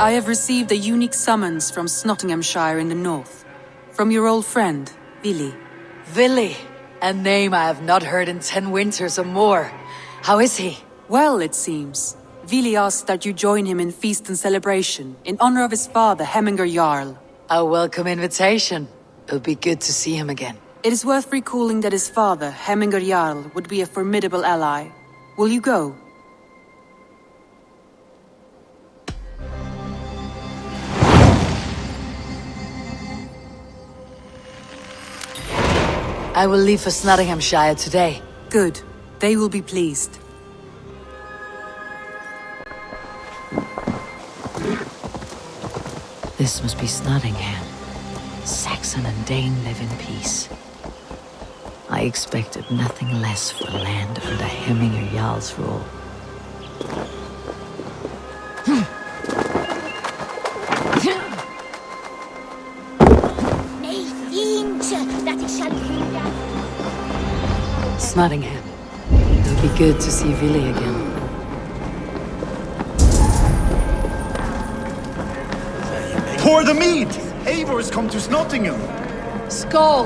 I have received a unique summons from Nottinghamshire in the north. From your old friend, Vili. Vili? A name I have not heard in 10 winters or more. How is he? Well, it seems. Vili asked that you join him in feast and celebration, in honor of his father, Hemminger Jarl. A welcome invitation. It would be good to see him again. It is worth recalling that his father, Hemminger Jarl, would be a formidable ally. Will you go? I will leave for Nottinghamshire today. Good. They will be pleased. This must be Nottingham. Saxon and Dane live in peace. I expected nothing less for land under Hemminger Jarl's rule. Nottingham. It would be good to see Vili again. Pour the mead! Eivor has come to Nottingham! Skull!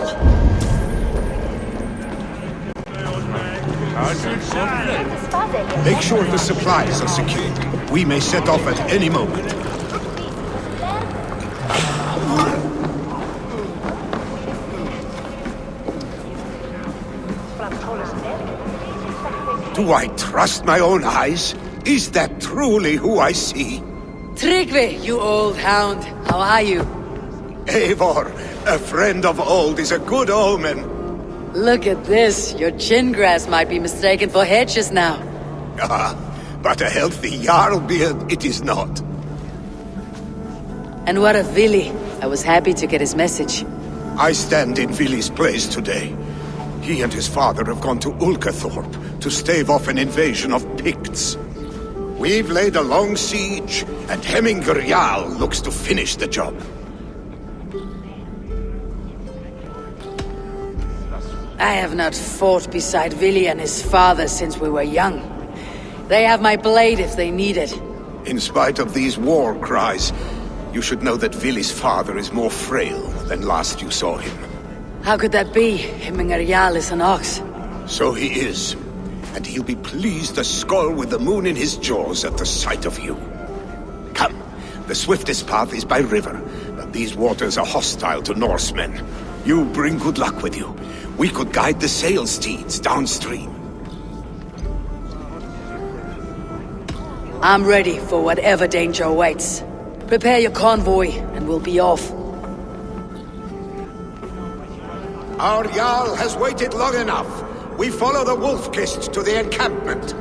Make sure the supplies are secured. We may set off at any moment. Do I trust my own eyes? Is that truly who I see? Tryggvi, you old hound. How are you? Eivor, a friend of old is a good omen. Look at this. Your chin grass might be mistaken for hedges now. Ah, but a healthy Jarl beard it is not. And what of Vili? I was happy to get his message. I stand in Vili's place today. He and his father have gone to Ulkathorpe to stave off an invasion of Picts. We've laid a long siege, and Hemminger Jarl looks to finish the job. I have not fought beside Vili and his father since we were young. They have my blade if they need it. In spite of these war cries, you should know that Vili's father is more frail than last you saw him. How could that be? Hemminger Jarl is an ox. So he is. And he'll be pleased as Skull with the moon in his jaws at the sight of you. Come, the swiftest path is by river, but these waters are hostile to Norsemen. You bring good luck with you. We could guide the sail steeds downstream. I'm ready for whatever danger awaits. Prepare your convoy, and we'll be off. Our Jarl has waited long enough. We follow the Wolf-Kist to the encampment.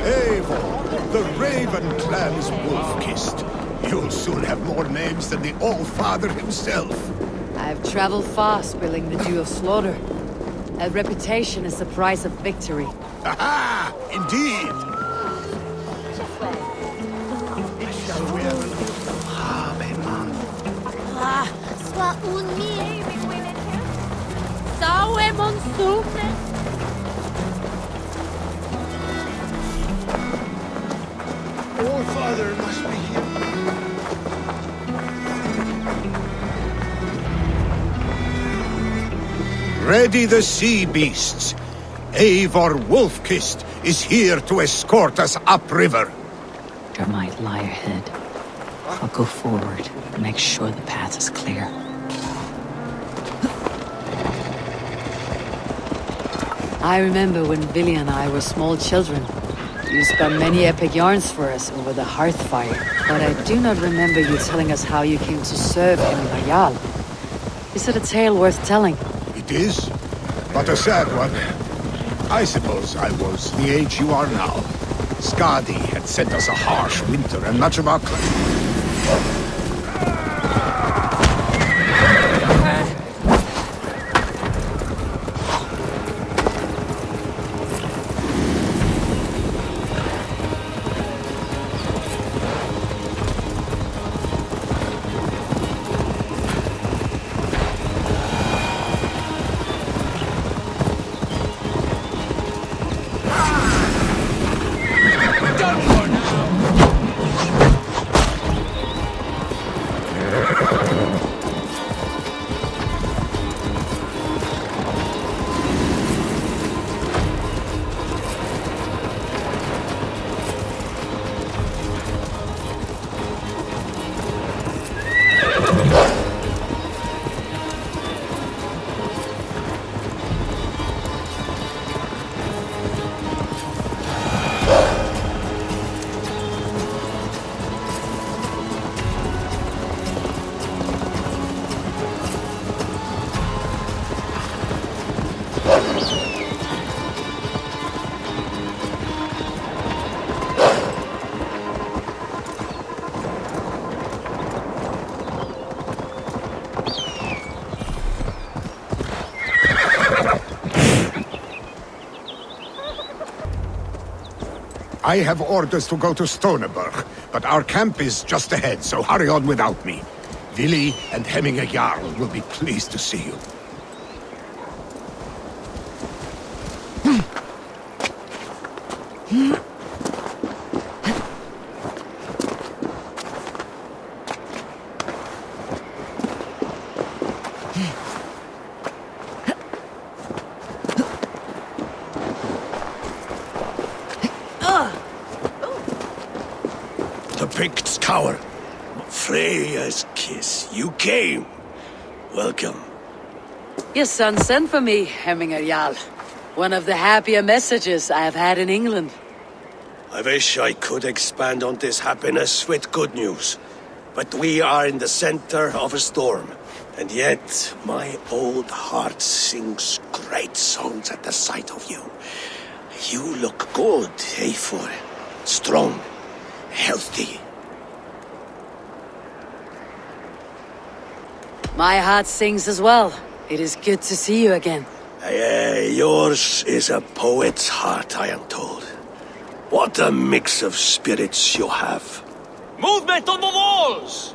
Eivor, the Raven clan's Wolf-Kist. You'll soon have more names than the All-Father himself. I've traveled far, spilling the dew of slaughter. A reputation is the price of victory. Aha! Indeed! All-Father must be here. Ready the sea beasts. Eivor Wolf-Kist is here to escort us upriver. There might lie ahead. I'll go forward and make sure the path is clear. I remember when Vili and I were small children. You spun many epic yarns for us over the hearth fire. But I do not remember you telling us how you came to serve Hemminger Jarl. Is it a tale worth telling? It is, but a sad one. I suppose I was the age you are now. Skadi had sent us a harsh winter and much of our I have orders to go to Stoneberg, but our camp is just ahead, so hurry on without me. Vili and Hemminger Jarl will be pleased to see you. The Picts cower. Freya's kiss. You came. Welcome. Your son sent for me, Hemminger Jarl. One of the happier messages I have had in England. I wish I could expand on this happiness with good news. But we are in the center of a storm. And yet, my old heart sings great songs at the sight of you. You look good, Eivor. Strong. Healthy. My heart sings as well. It is good to see you again. Yours is a poet's heart, I am told. What a mix of spirits you have. Movement on the walls!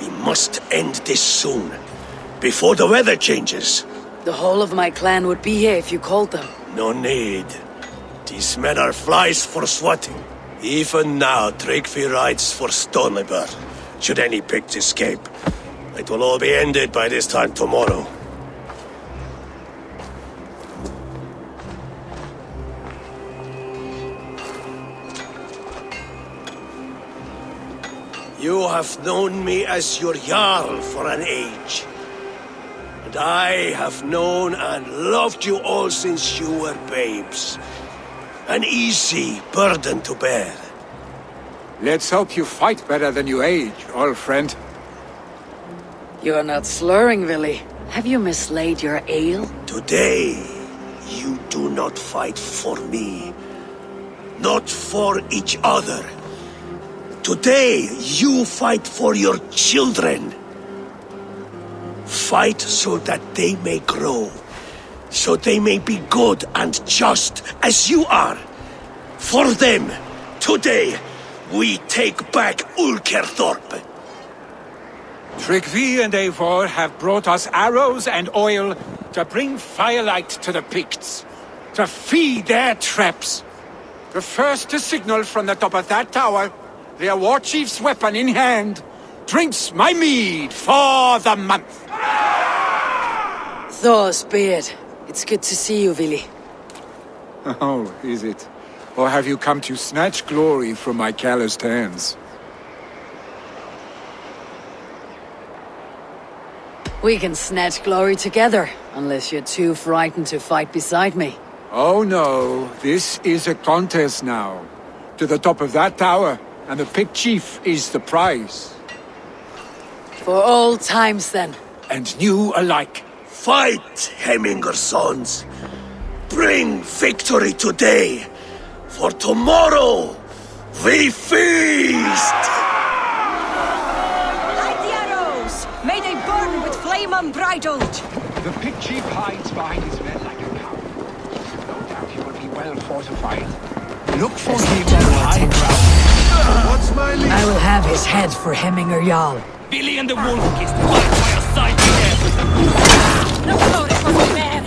We must end this soon, before the weather changes. The whole of my clan would be here if you called them. No need. These men are flies for swatting. Even now, Tryggvi rides for Stoneberg. Should any Picts escape, it will all be ended by this time tomorrow. You have known me as your Jarl for an age. And I have known and loved you all since you were babes. An easy burden to bear. Let's hope you fight better than you age, old friend. You are not slurring, Vili. Have you mislaid your ale? Today, you do not fight for me. Not for each other. Today, you fight for your children. Fight so that they may grow. So they may be good and just as you are. For them, today, we take back Ulkerthorpe. Tryggvi and Eivor have brought us arrows and oil to bring firelight to the Picts, to feed their traps. The first to signal from the top of that tower, their war chief's weapon in hand, drinks my mead for the month. Thor's beard. It's good to see you, Vili. Oh, is it? Or have you come to snatch glory from my calloused hands? We can snatch glory together, unless you're too frightened to fight beside me. Oh no, this is a contest now. To the top of that tower, and the Pict chief is the prize. For old times, then. And new alike. Fight, Hemminger sons. Bring victory today. For tomorrow, we feast! Light the arrows! May they burn with flame unbridled! The Pict chief hides behind his men like a cow. No doubt he will be well fortified. Look for him on the high ground. What's my lead? I will have his head for Hemminger Jarl. Billy and the Wolf Kissed fight by your side to death! No glory for my man!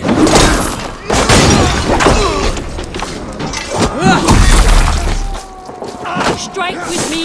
Strike with me!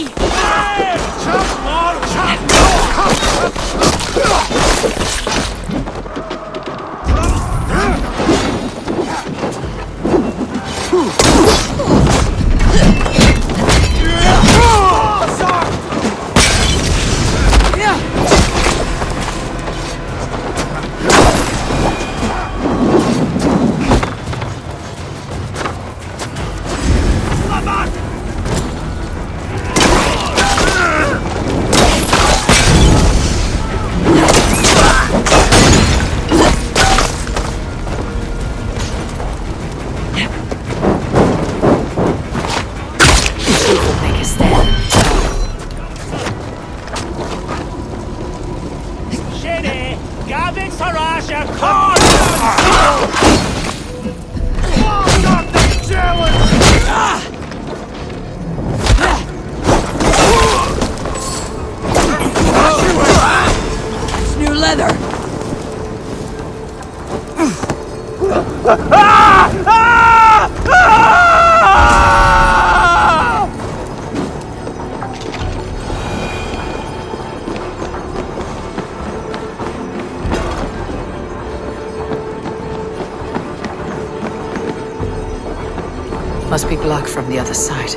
Gavin Sarasha, come! It's new leather! Must be blocked from the other side.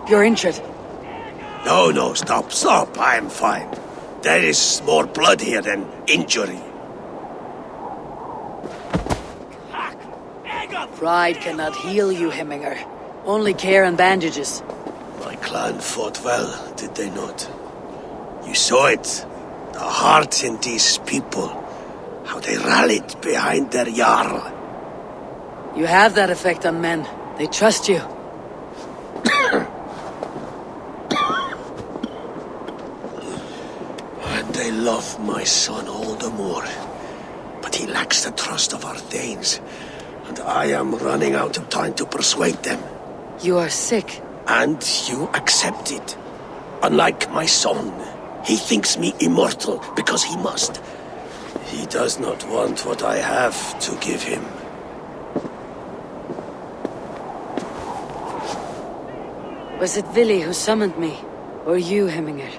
You're injured. No, stop. I'm fine. There is more blood here than injury. Pride cannot heal you, Hemminger. Only care and bandages. My clan fought well, did they not? You saw it. The heart in these people. How they rallied behind their Jarl. You have that effect on men. They trust you. And they love my son all the more. But he lacks the trust of our Danes. And I am running out of time to persuade them. You are sick. And you accept it. Unlike my son, he thinks me immortal because he must. He does not want what I have to give him. Was it Vili who summoned me? Or you, Hemminger?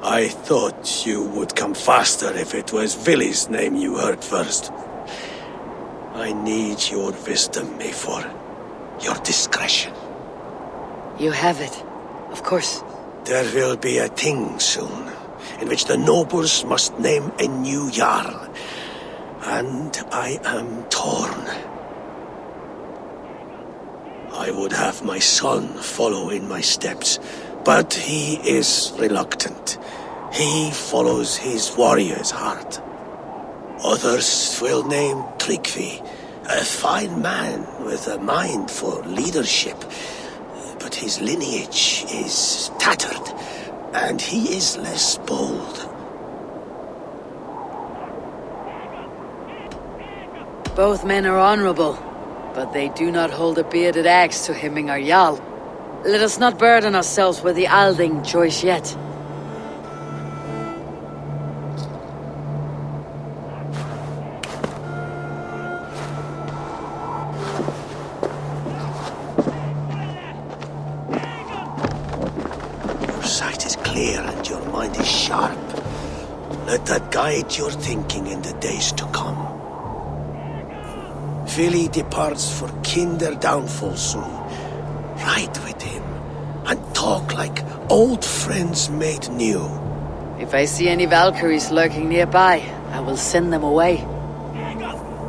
I thought you would come faster if it was Vili's name you heard first. I need your wisdom, Eivor. Your discretion. You have it. Of course. There will be a thing soon, in which the nobles must name a new Jarl. And I am torn. I would have my son follow in my steps, but he is reluctant. He follows his warrior's heart. Others will name Tryggvi, a fine man with a mind for leadership. But his lineage is tattered, and he is less bold. Both men are honorable, but they do not hold a bearded axe to Hemminger Jarl. Let us not burden ourselves with the Alding choice yet. And your mind is sharp. Let that guide your thinking in the days to come. Vili departs for Kinder downfall soon. Ride with him, and talk like old friends made new. If I see any Valkyries lurking nearby, I will send them away.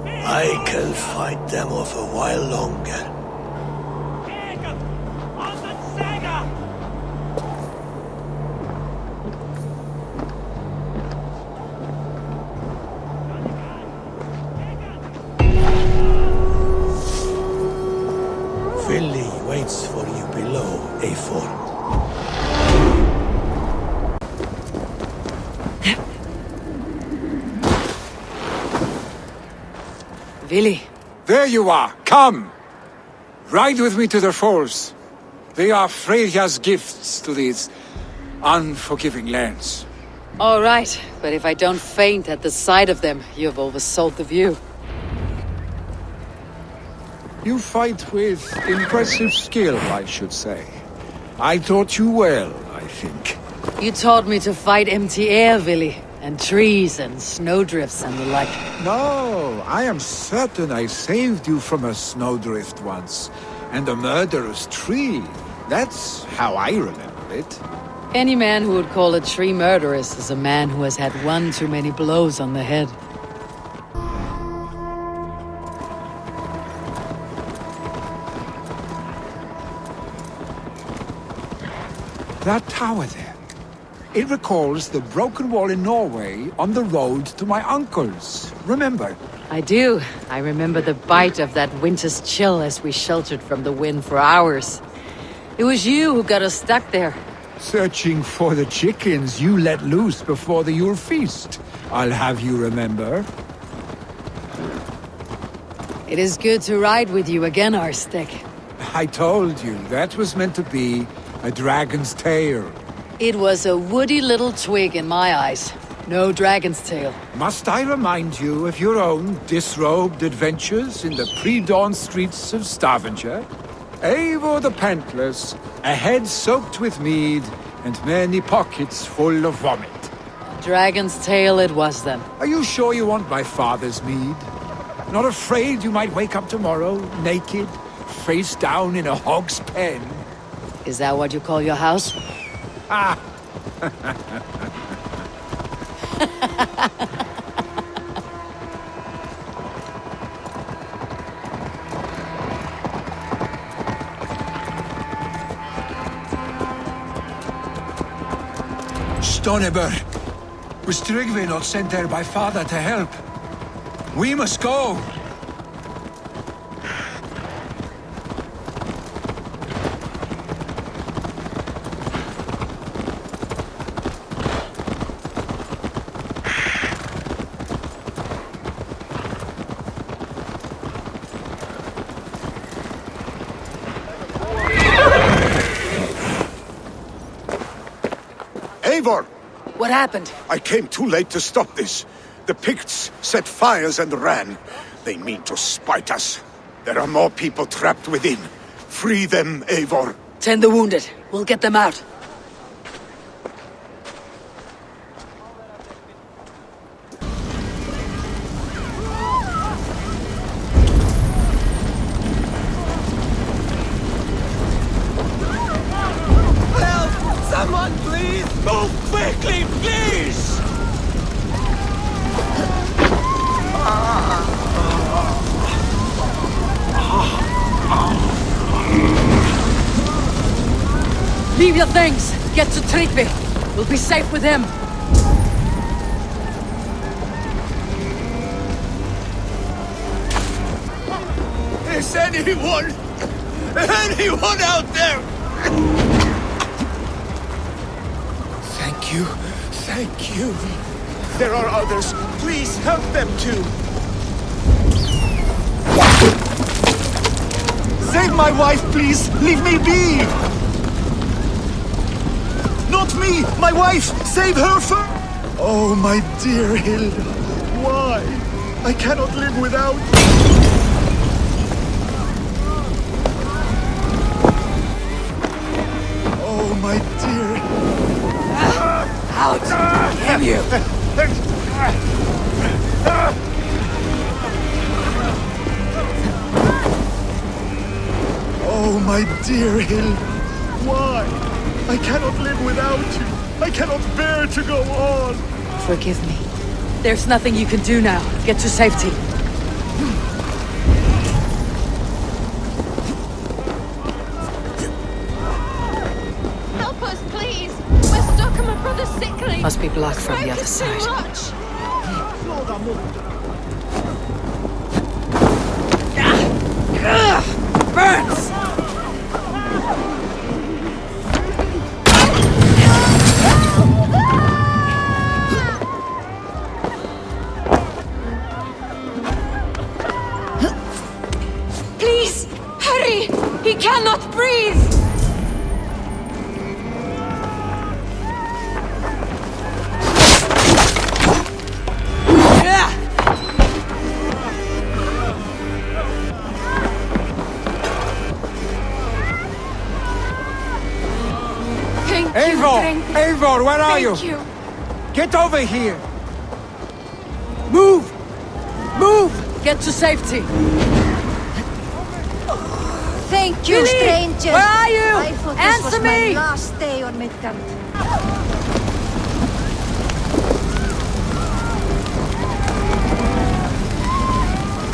I can fight them off a while longer. Vili waits for you below, Eivor. Vili, There you are. Come! Ride with me to the falls. They are Freya's gifts to these unforgiving lands. All right, but if I don't faint at the sight of them, you've oversold the view. You fight with impressive skill, I should say. I taught you well, I think. You taught me to fight empty air, Villy, and trees and snowdrifts and the like. No, I am certain I saved you from a snowdrift once, and a murderous tree. That's how I remember it. Any man who would call a tree murderous is a man who has had one too many blows on the head. That tower there. It recalls the broken wall in Norway on the road to my uncle's. Remember? I do. I remember the bite of that winter's chill as we sheltered from the wind for hours. It was you who got us stuck there. Searching for the chickens you let loose before the Yule feast. I'll have you remember. It is good to ride with you again, Arstek. I told you, that was meant to be a dragon's tail. It was a woody little twig in my eyes. No dragon's tail. Must I remind you of your own disrobed adventures in the pre-dawn streets of Stavanger? Eivor the Pantless, a head soaked with mead, and many pockets full of vomit. Dragon's tail it was then. Are you sure you want my father's mead? Not afraid you might wake up tomorrow, naked, face down in a hog's pen? Is that what you call your house? Ah! Stoneber, was Tryggvi not sent there by father to help? We must go! Eivor! What happened? I came too late to stop this. The Picts set fires and ran. They mean to spite us. There are more people trapped within. Free them, Eivor. Tend the wounded. We'll get them out. Help! Someone, please! Move quickly, please! Leave your things. Get to Tryggvi. We'll be safe with him. Is anyone out there? Thank you. Thank you. There are others. Please help them too. Save my wife, please! Leave me be! Not me! My wife! Save her first! Oh, my dear Hilda. Why? I cannot live without... Oh, my dear... Out! Damn you! Oh, my dear Hilda. Why? I cannot live without you. I cannot bear to go on. Forgive me. There's nothing you can do now. Get to safety. Help us, please! We're stuck and my brother's sickly! Must be blocked from the other side. Too much! Burns! cannot breathe! Eivor! Eivor, where are you? Thank you. Get over here! Move! Move! Get to safety. Thank you, Billy! stranger. Where are you? I thought this Answer was my me! last day on Midgard.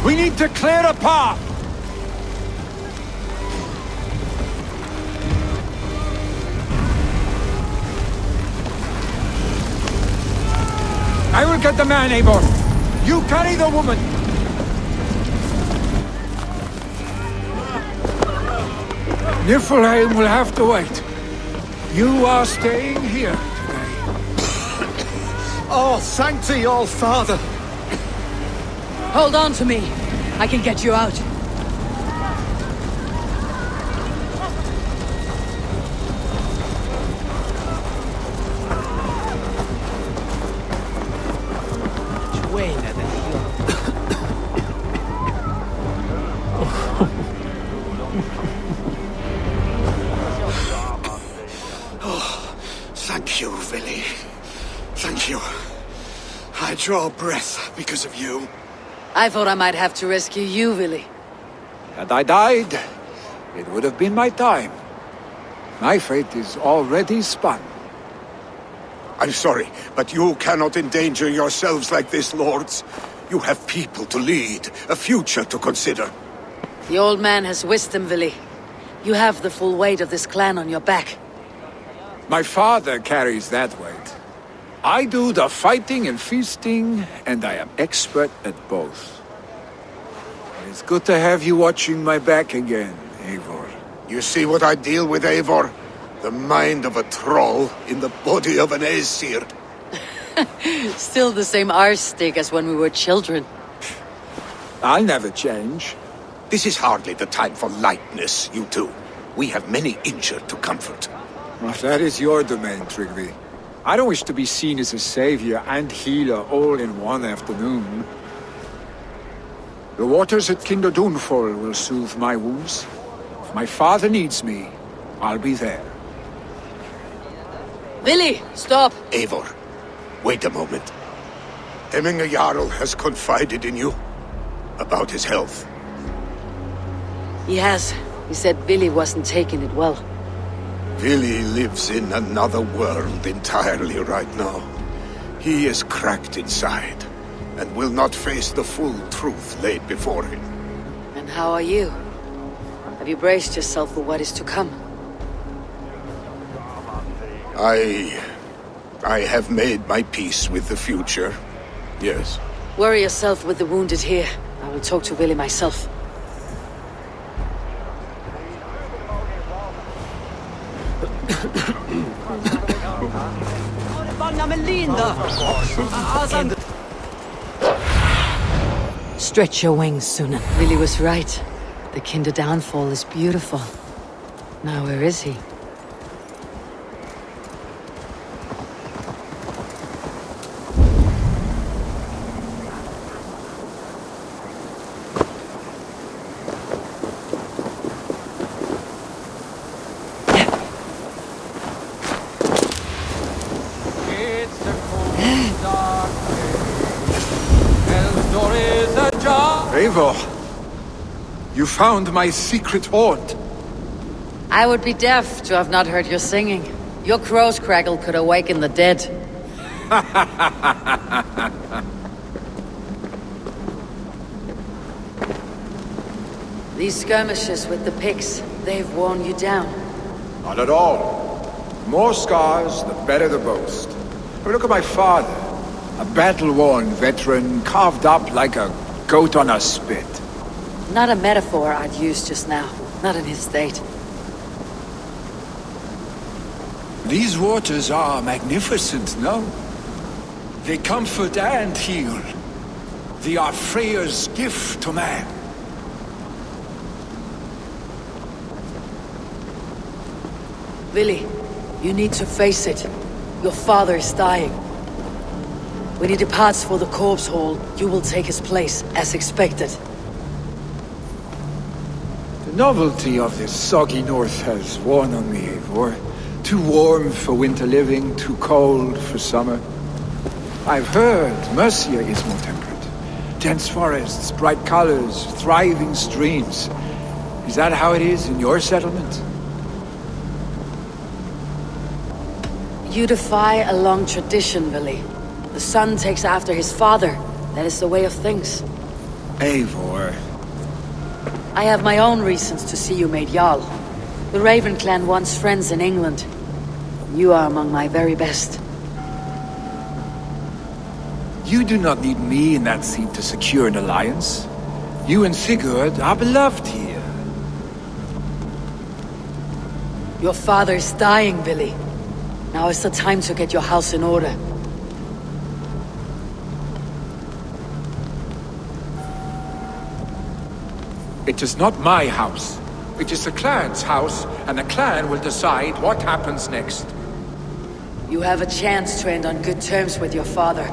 We need to clear a path! I will get the man, Eivor. You carry the woman. Niflheim will have to wait. You are staying here today. Oh, thank thee, all father. Hold on to me. I can get you out. Thank you, Vili. Thank you. I draw breath because of you. I thought I might have to rescue you, Willy. Had I died, it would have been my time. My fate is already spun. I'm sorry, but you cannot endanger yourselves like this, lords. You have people to lead, a future to consider. The old man has wisdom, Willy. You have the full weight of this clan on your back. My father carries that weight. I do the fighting and feasting, and I am expert at both. It's good to have you watching my back again, Eivor. You see what I deal with, Eivor? The mind of a troll in the body of an Aesir. Still the same arse stick as when we were children. I'll never change. This is hardly the time for lightness, you two. We have many injured to comfort. Well, that is your domain, Tryggvi. I don't wish to be seen as a savior and healer all in one afternoon. The waters at Kinderdunfol will soothe my wounds. If my father needs me, I'll be there. Willy, stop! Eivor, wait a moment. Hemminger Jarl has confided in you about his health. He has. He said Willy wasn't taking it well. Vili lives in another world entirely right now. He is cracked inside, and will not face the full truth laid before him. And how are you? Have you braced yourself for what is to come? I have made my peace with the future. Yes. Worry yourself with the wounded here. I will talk to Willy myself. Stretch your wings, Sunan. Willy was right. The Kinder downfall is beautiful. Now where is he? Eivor, you found my secret haunt. I would be deaf to have not heard your singing. Your crow's crackle could awaken the dead. These skirmishes with the pigs, they've worn you down. Not at all. The more scars, the better the boast. But look at my father. A battle-worn veteran, carved up like a goat on a spit. Not a metaphor I'd use just now. Not in his state. These waters are magnificent, no? They comfort and heal. They are Freya's gift to man. Billy, you need to face it. Your father is dying. When he departs for the corpse hall, you will take his place, as expected. The novelty of this soggy north has worn on me, Eivor. Too warm for winter living, too cold for summer. I've heard Mercia is more temperate. Dense forests, bright colors, thriving streams. Is that how it is in your settlement? You defy a long tradition, Billy. The son takes after his father. That is the way of things. Eivor. I have my own reasons to see you made Jarl. The Raven clan wants friends in England. You are among my very best. You do not need me in that seat to secure an alliance. You and Sigurd are beloved here. Your father is dying, Billy. Now is the time to get your house in order. It is not my house. It is the clan's house, and the clan will decide what happens next. You have a chance to end on good terms with your father.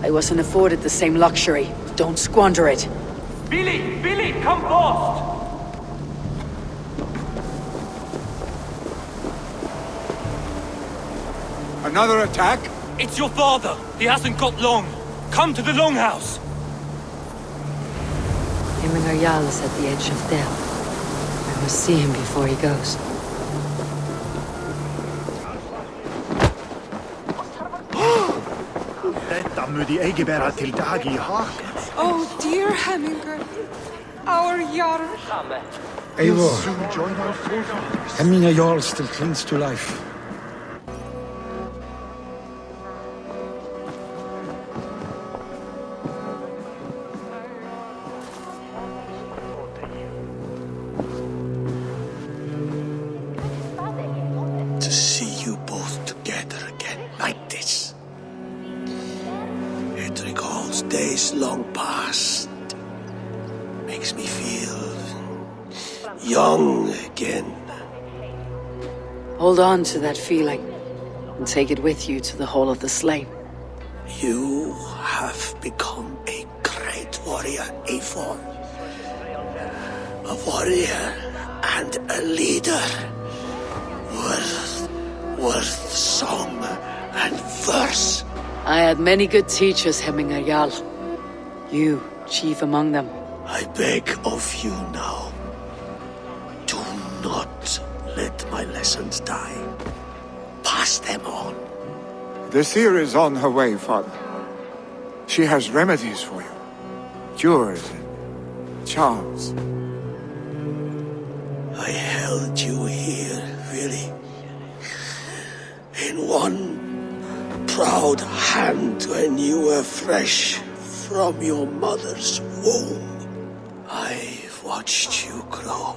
I wasn't afforded the same luxury. Don't squander it. Billy, come fast! Another attack? It's your father. He hasn't got long. Come to the Longhouse. Hemminger Jarl is at the edge of death. I must see him before he goes. Detta må de ikke bære til dag i haken. Oh, dear Hemminger. Our Jarl. Eivor, join our forefathers. Hemminger Jarl still clings to life. To see you both together again like this. It recalls days long past. Makes me feel young again. Hold on to that feeling, and take it with you to the Hall of the Slain. You have become a great warrior, Eivor. A warrior and a leader. Worth song and verse. I had many good teachers, Hemminger Jarl. You, chief among them. I beg of you now. Do not let my lessons die. Pass them on. The seer is on her way, father. She has remedies for you. Cures and charms. I held you here, really. In one proud hand when you were fresh from your mother's womb. I've watched you grow.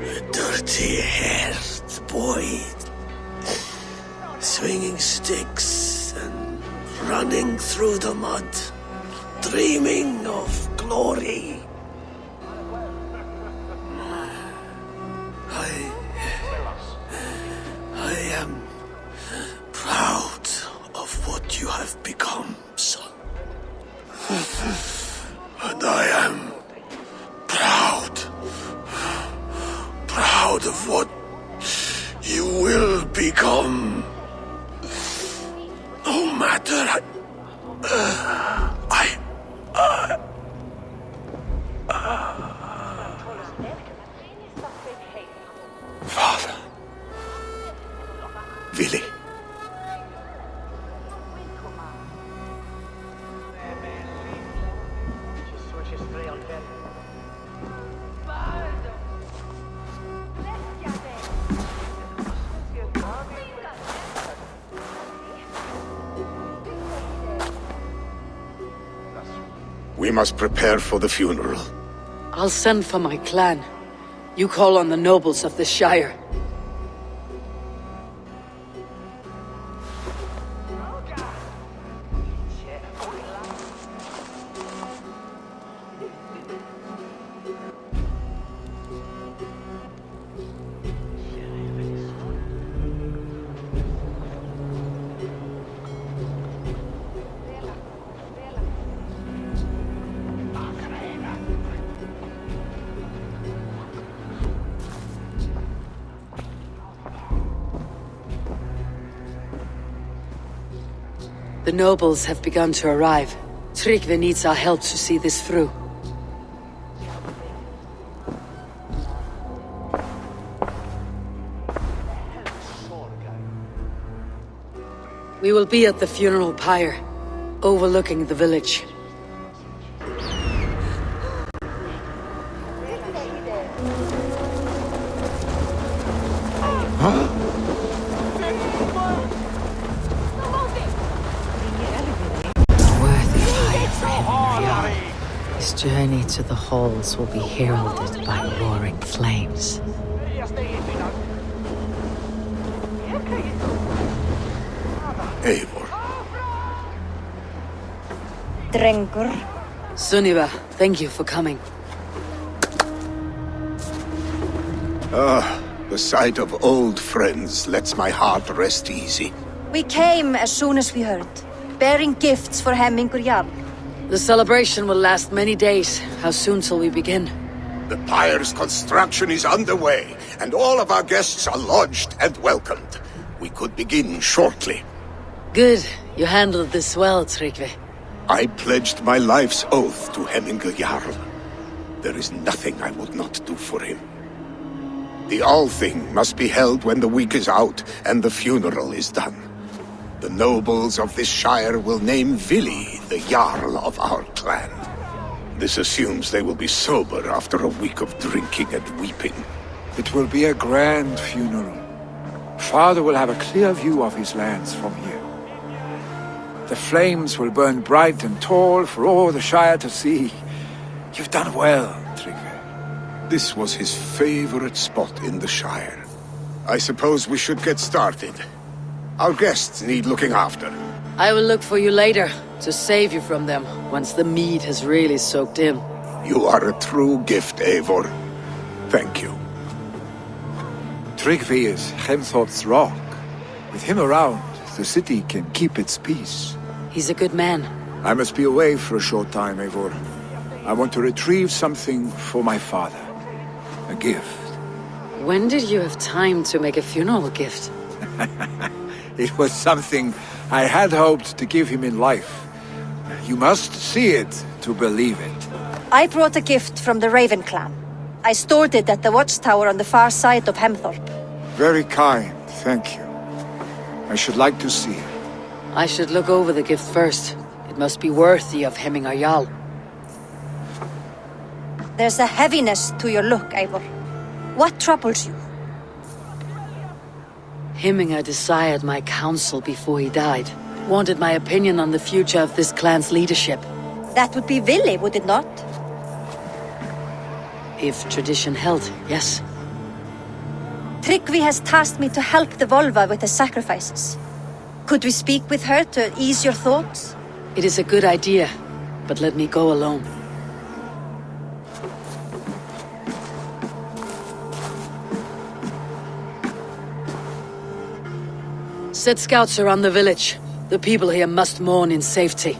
A dirty-haired boy, swinging sticks and running through the mud, dreaming of glory. I am proud of what you have become, son. And I am proud of what you will become. No matter Father. Willi. We must prepare for the funeral. I'll send for my clan. You call on the nobles of the Shire. The nobles have begun to arrive. Tryggvi needs our help to see this through. We will be at the funeral pyre, overlooking the village. His journey to the halls will be heralded by roaring flames. Eivor. Drengur. Sunniva, thank you for coming. The sight of old friends lets my heart rest easy. We came as soon as we heard, bearing gifts for Hemmingur Jarl. The celebration will last many days. How soon till we begin? The pyre's construction is underway, and all of our guests are lodged and welcomed. We could begin shortly. Good. You handled this well, Tryggvi. I pledged my life's oath to Hemmingur Jarl. There is nothing I would not do for him. The Althing must be held when the week is out and the funeral is done. The nobles of this shire will name Vili the Jarl of our clan. This assumes they will be sober after a week of drinking and weeping. It will be a grand funeral. Father will have a clear view of his lands from here. The flames will burn bright and tall for all the Shire to see. You've done well, Tryggvi. This was his favorite spot in the Shire. I suppose we should get started. Our guests need looking after. I will look for you later, to save you from them, once the mead has really soaked in. You are a true gift, Eivor. Thank you. Tryggvi is Hemthorp's rock. With him around, the city can keep its peace. He's a good man. I must be away for a short time, Eivor. I want to retrieve something for my father. A gift. When did you have time to make a funeral gift? It was something I had hoped to give him in life. You must see it to believe it. I brought a gift from the Raven clan. I stored it at the watchtower on the far side of Hemthorp. Very kind, thank you. I should like to see it. I should look over the gift first. It must be worthy of Hemmingur Jarl. There's a heaviness to your look, Eivor. What troubles you? Hemmingur desired my counsel before he died. Wanted my opinion on the future of this clan's leadership. That would be Vili, would it not? If tradition held, yes. Tryggvi has tasked me to help the Volva with the sacrifices. Could we speak with her to ease your thoughts? It is a good idea, but let me go alone. Set scouts around the village. The people here must mourn in safety.